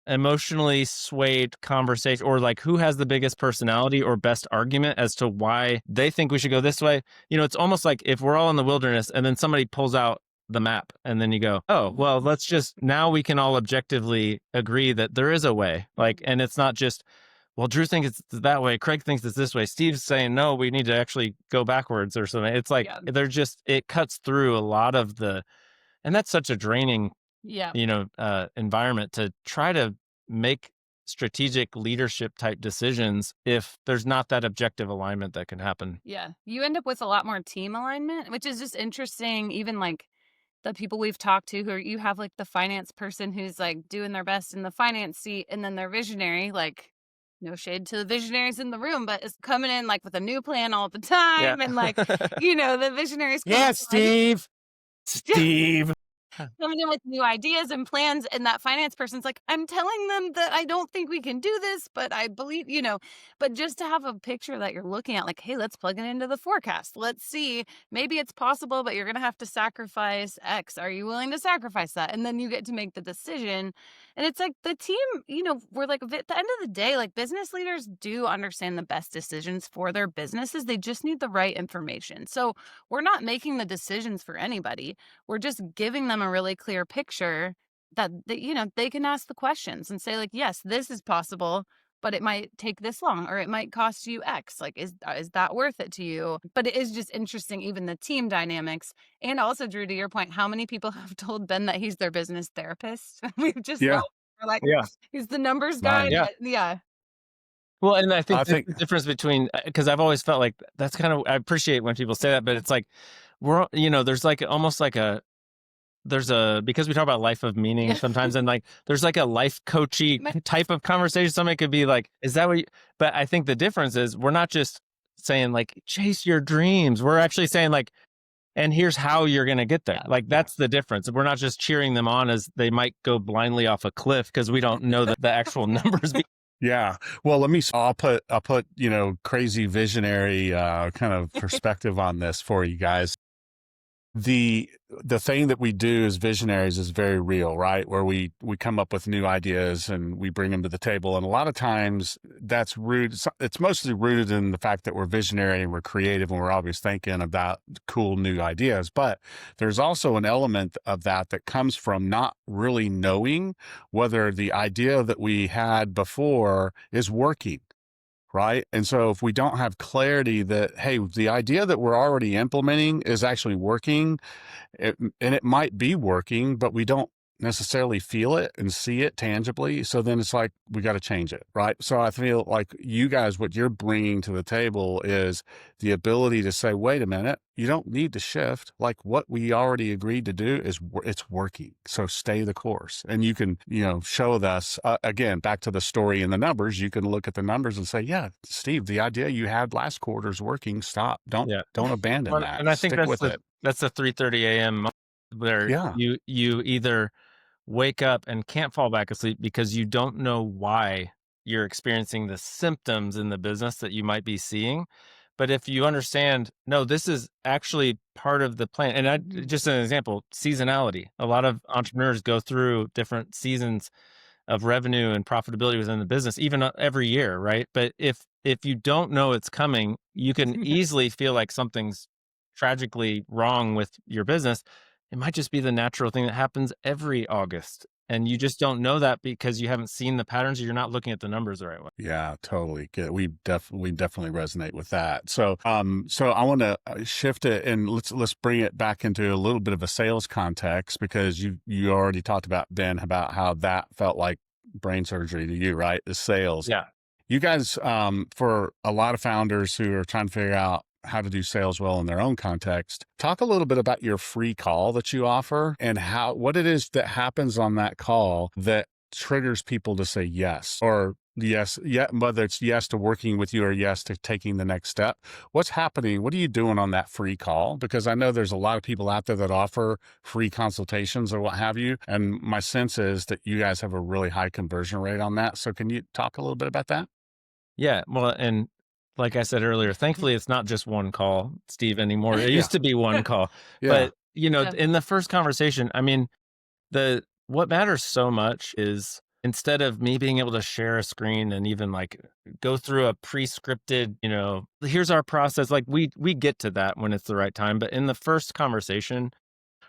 emotionally swayed conversation, or like who has the biggest personality or best argument as to why they think we should go this way. You know, it's almost like if we're all in the wilderness and then somebody pulls out the map and then you go, oh, well, now we can all objectively agree that there is a way. Like, and it's not just, well, Drew thinks it's that way, Craig thinks it's this way, Steve's saying, no, we need to actually go backwards or something. It's like, it cuts through a lot of and that's such a draining, environment to try to make strategic leadership type decisions if there's not that objective alignment that can happen. Yeah. You end up with a lot more team alignment, which is just interesting. Even like the people we've talked to you have like the finance person who's like doing their best in the finance seat, and then their visionary, like no shade to the visionaries in the room, but is coming in like with a new plan all the time. And like, the visionaries. Yeah, Steve. Coming in with new ideas and plans, and that finance person's like, I'm telling them that I don't think we can do this, but I believe, but just to have a picture that you're looking at, like, hey, let's plug it into the forecast. Let's see, maybe it's possible, but you're going to have to sacrifice X. Are you willing to sacrifice that? And then you get to make the decision. And it's like the team, we're like, at the end of the day, like business leaders do understand the best decisions for their businesses. They just need the right information. So we're not making the decisions for anybody. We're just giving them a really clear picture that they can ask the questions and say like, yes, this is possible, but it might take this long or it might cost you X. Like, is that worth it to you? But it is just interesting, even the team dynamics. And also, Drew, to your point, how many people have told Ben that he's their business therapist? We've just Yeah. we're like, Yeah. he's the numbers guy. Nice. Yeah. Well, and I think I that's think the difference between, because I've always felt like that's kind of, I appreciate when people say that, but it's like, there's like almost like because we talk about life of meaning sometimes, and like there's like a life coachy type of conversation. Somebody could be like, is that what you, but I think the difference is we're not just saying like, chase your dreams. We're actually saying like, and here's how you're going to get there. Like, that's the difference. We're not just cheering them on as they might go blindly off a cliff because we don't know the actual numbers. Yeah. Well, I'll put, crazy visionary kind of perspective on this for you guys. The thing that we do as visionaries is very real, right? Where we come up with new ideas and we bring them to the table. And a lot of times that's rooted, it's mostly rooted in the fact that we're visionary and we're creative and we're always thinking about cool new ideas. But there's also an element of that comes from not really knowing whether the idea that we had before is working. Right. And so if we don't have clarity that, hey, the idea that we're already implementing is actually working, and it might be working, but we don't necessarily feel it and see it tangibly. So then it's like, we got to change it. Right. So I feel like you guys, what you're bringing to the table is the ability to say, wait a minute, you don't need to shift. Like, what we already agreed to do it's working. So stay the course. And you can, show us, again, back to the story and the numbers, you can look at the numbers and say, yeah, Steve, the idea you had last quarter is working. Stop. Don't abandon that. And I think Stick with it. That's the 3:30 a.m. where Yeah. you either wake up and can't fall back asleep because you don't know why you're experiencing the symptoms in the business that you might be seeing. But if you understand, no, this is actually part of the plan. And just an example, seasonality. A lot of entrepreneurs go through different seasons of revenue and profitability within the business, even every year, right? But if you don't know it's coming, you can easily feel like something's tragically wrong with your business. It might just be the natural thing that happens every August. And you just don't know that because you haven't seen the patterns or you're not looking at the numbers the right way. Yeah, totally. We definitely resonate with that. So, so I want to shift it and let's bring it back into a little bit of a sales context, because you already talked about, Ben, about how that felt like brain surgery to you, right? The sales. Yeah. You guys, for a lot of founders who are trying to figure out how to do sales well in their own context, talk a little bit about your free call that you offer and what it is that happens on that call that triggers people to say yes, or yes, whether it's yes to working with you or yes to taking the next step. What's happening? What are you doing on that free call? Because I know there's a lot of people out there that offer free consultations or what have you. And my sense is that you guys have a really high conversion rate on that. So can you talk a little bit about that? Yeah. Well, and like I said earlier, thankfully it's not just one call, Steve, anymore. It used to be one call. Yeah. But, in the first conversation, I mean, what matters so much is, instead of me being able to share a screen and even like go through a pre-scripted, here's our process. Like we get to that when it's the right time. But in the first conversation,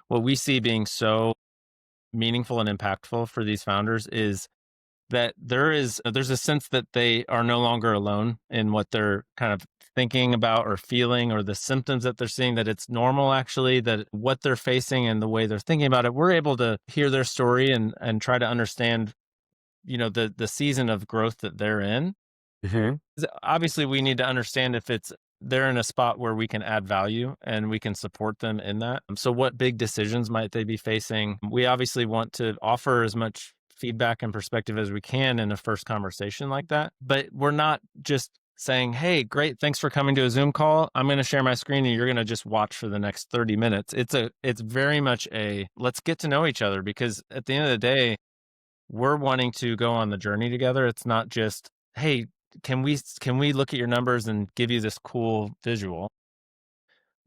what we see being so meaningful and impactful for these founders is that there's a sense that they are no longer alone in what they're kind of thinking about or feeling, or the symptoms that they're seeing, that it's normal, actually, that what they're facing and the way they're thinking about it, we're able to hear their story and try to understand, the season of growth that they're in. Mm-hmm. Obviously, we need to understand if they're in a spot where we can add value and we can support them in that. So what big decisions might they be facing? We obviously want to offer as much feedback and perspective as we can in a first conversation like that. But we're not just saying, hey, great, thanks for coming to a Zoom call. I'm going to share my screen and you're going to just watch for the next 30 minutes. It's very much let's get to know each other, because at the end of the day, we're wanting to go on the journey together. It's not just, hey, can we look at your numbers and give you this cool visual?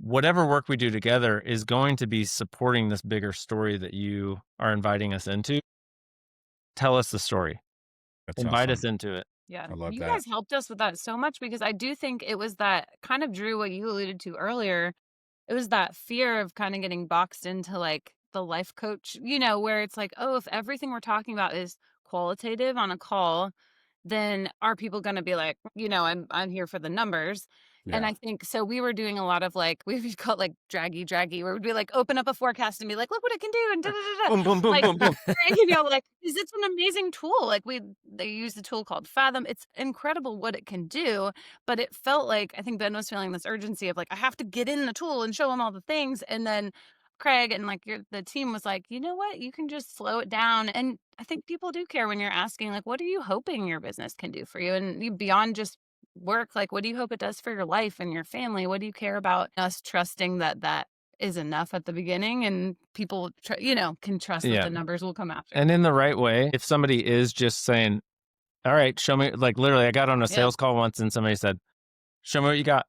Whatever work we do together is going to be supporting this bigger story that you are inviting us into. Tell us the story. That's Invite awesome. us into it. Yeah. I love You that. guys helped us with that so much, because I do think it was that kind of, Drew, what you alluded to earlier. It was that fear of kind of getting boxed into like the life coach, where it's like, oh, if everything we're talking about is qualitative on a call, then are people going to be like, I'm here for the numbers. And Yeah. I think so. We were doing a lot of like, we've called like draggy, where we'd be like, open up a forecast and be like, look what it can do. And da, da, da, da. Boom, boom, boom, Like, boom, boom. like, is it's an amazing tool. Like they use the tool called Fathom. It's incredible what it can do. But it felt like, I think Ben was feeling this urgency of like, I have to get in the tool and show him all the things. And then Craig and like the team was like, you know what? You can just slow it down. And I think people do care when you're asking, like, what are you hoping your business can do for you? And beyond just work, like, what do you hope it does for your life and your family? What do you care about? Us trusting that is enough at the beginning, and people, can trust that the numbers will come after. And in the right way, if somebody is just saying, all right, show me, like literally, I got on a sales call once and somebody said, show me what you got.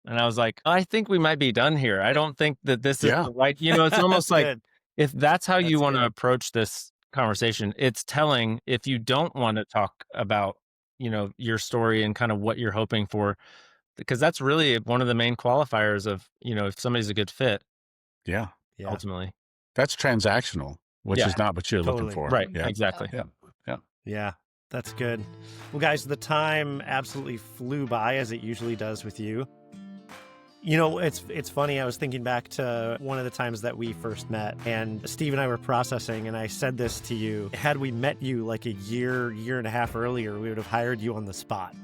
And I was like, I think we might be done here. I don't think that this is the right, it's almost like Good. if that's how you want to good. approach this conversation, it's telling if you don't want to talk about, your story and kind of what you're hoping for, because that's really one of the main qualifiers of, if somebody's a good fit, Yeah. ultimately. That's transactional, which is not what you're looking Totally. for. Right. Yeah. Exactly. Yeah, that's good. Well, guys, the time absolutely flew by, as it usually does with you. It's funny. I was thinking back to one of the times that we first met, and Steve and I were processing, and I said this to you. Had we met you like a year and a half earlier, we would have hired you on the spot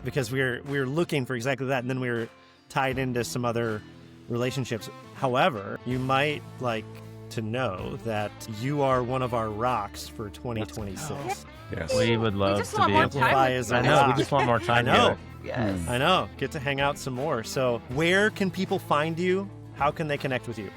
because we were looking for exactly that, and then we were tied into some other relationships. However, you might like to know that you are one of our rocks for 2026. Yes. We would love just to want be more able to. time Amplify with is you. a I know. rock. We just want more time. I know. together. Yes. I know. Get to hang out some more. So where can people find you? How can they connect with you?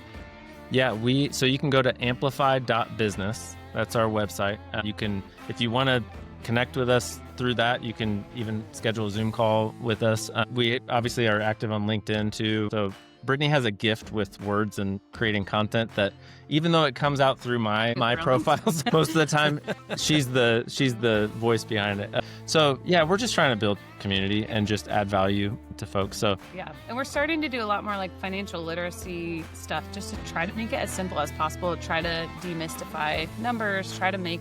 Yeah, so you can go to amplify.business. That's our website. You can, if you want to connect with us through that, you can even schedule a Zoom call with us. We obviously are active on LinkedIn too. So Brittany has a gift with words and creating content that, even though it comes out through my profiles, most of the time she's the voice behind it. So yeah, we're just trying to build community and just add value to folks. So yeah, and we're starting to do a lot more like financial literacy stuff, just to try to make it as simple as possible, try to demystify numbers, try to make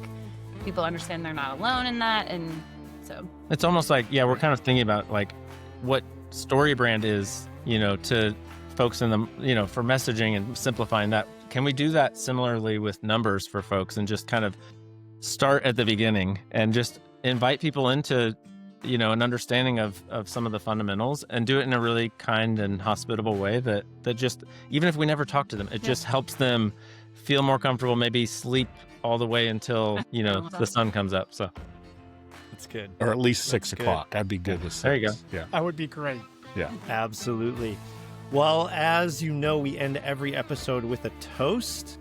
people understand they're not alone in that. And so it's almost like, we're kind of thinking about like what story brand is, to folks in the, for messaging and simplifying that. Can we do that similarly with numbers for folks and just kind of start at the beginning and just invite people into, an understanding of some of the fundamentals, and do it in a really kind and hospitable way that just, even if we never talk to them, it just helps them feel more comfortable, maybe sleep all the way until, the sun comes up. So That's good. Or at least 6 good. o'clock. I'd be good with 6. There you go. Yeah. That would be great. Yeah. Absolutely. Well, as you know, we end every episode with a toast.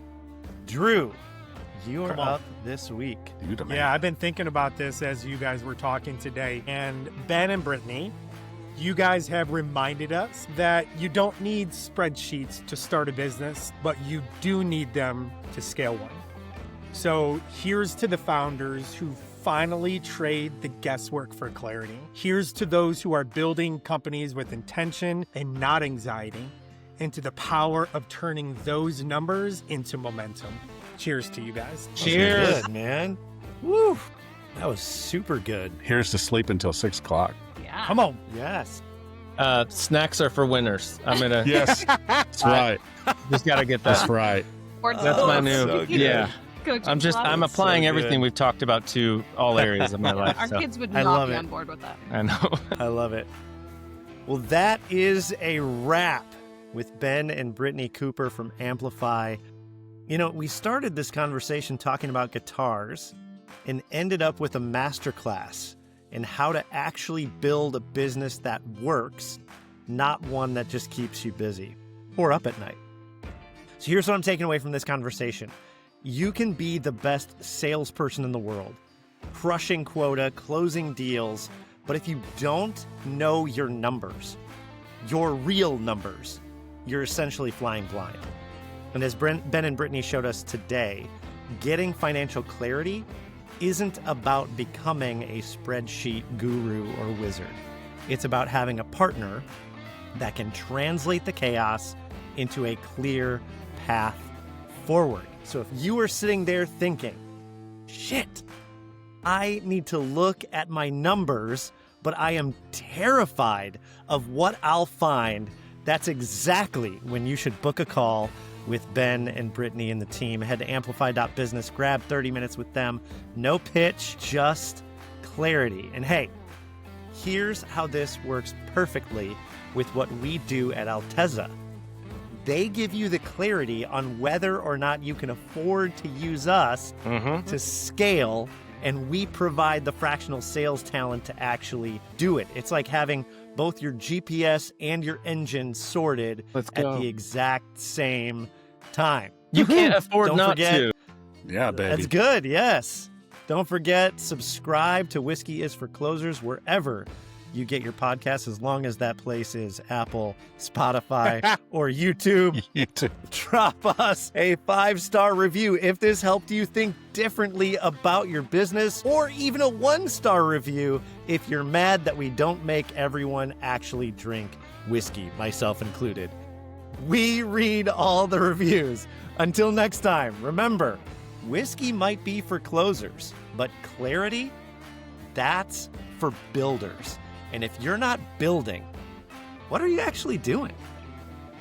Drew, you are Come on. up this week. You the man. Yeah, I've been thinking about this as you guys were talking today. And Ben and Brittany, you guys have reminded us that you don't need spreadsheets to start a business, but you do need them to scale one. So here's to the founders who finally trade the guesswork for clarity. Here's to those who are building companies with intention and not anxiety, and to the power of turning those numbers into momentum. Cheers to you guys. Cheers, good, man. Woo. That was super good. Here's to sleep until 6 o'clock. yeah. Come on. Yes. Snacks are for winners. I'm going to Yes. That's right. just got to get that. That's right. That's my new, so good. yeah. Coach I'm applying so everything good. we've talked about to all areas of my life. Our so. kids would I not love be it. on board with that. I know. I love it. Well, that is a wrap with Ben and Brittany Cooper from Amplify. We started this conversation talking about guitars and ended up with a masterclass in how to actually build a business that works, not one that just keeps you busy or up at night. So here's what I'm taking away from this conversation. You can be the best salesperson in the world, crushing quota, closing deals, but if you don't know your numbers, your real numbers, you're essentially flying blind. And as Ben and Brittany showed us today, getting financial clarity isn't about becoming a spreadsheet guru or wizard. It's about having a partner that can translate the chaos into a clear path forward. So if you are sitting there thinking, shit, I need to look at my numbers, but I am terrified of what I'll find, that's exactly when you should book a call with Ben and Brittany and the team. Head to amplify.business, grab 30 minutes with them. No pitch, just clarity. And hey, here's how this works perfectly with what we do at Alteza. They give you the clarity on whether or not you can afford to use us to scale, and we provide the fractional sales talent to actually do it. It's like having both your GPS and your engine sorted at the exact same time. You can't afford Don't not forget, to. Yeah, baby. That's good, yes. Don't forget, subscribe to Whiskey is for Closers wherever you get your podcasts, as long as that place is Apple, Spotify, or YouTube. YouTube. Drop us a 5-star review if this helped you think differently about your business, or even a 1-star review if you're mad that we don't make everyone actually drink whiskey, myself included. We read all the reviews. Until next time, remember, whiskey might be for closers, but clarity, that's for builders. And if you're not building, what are you actually doing?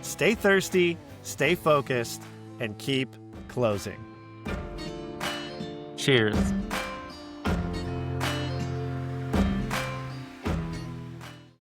Stay thirsty, stay focused, and keep closing. Cheers.